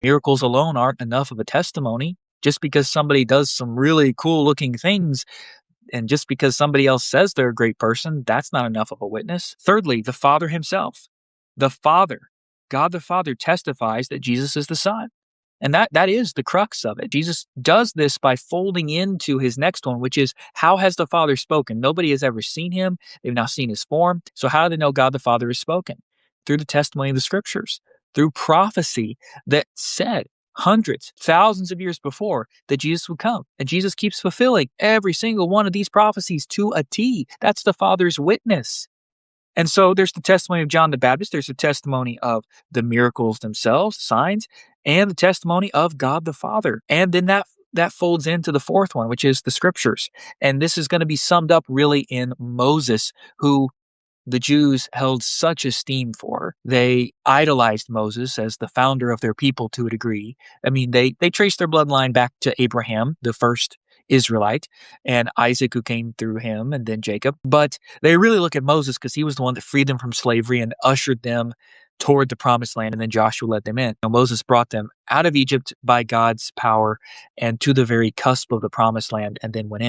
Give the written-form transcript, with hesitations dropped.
Miracles alone aren't enough of a testimony. Just because somebody does some really cool looking things and just because somebody else says they're a great person, that's not enough of a witness. Thirdly, the Father himself. The Father, God the Father testifies that Jesus is the Son. And that is the crux of it. Jesus does this by folding into his next one, which is, how has the Father spoken? Nobody has ever seen him. They've now seen his form. So how do they know God the Father has spoken? Through the testimony of the scriptures, through prophecy that said hundreds, thousands of years before that Jesus would come. And Jesus keeps fulfilling every single one of these prophecies to a T. That's the Father's witness. And so there's the testimony of John the Baptist, there's the testimony of the miracles themselves, signs, and the testimony of God the Father. And then that folds into the fourth one, which is the scriptures. And this is going to be summed up really in Moses, who the Jews held such esteem for. They idolized Moses as the founder of their people to a degree. I mean, they traced their bloodline back to Abraham, the first Israelite, and Isaac, who came through him, and then Jacob. But they really look at Moses because he was the one that freed them from slavery and ushered them toward the promised land, and then Joshua led them in. Now, Moses brought them out of Egypt by God's power and to the very cusp of the promised land, and then went in.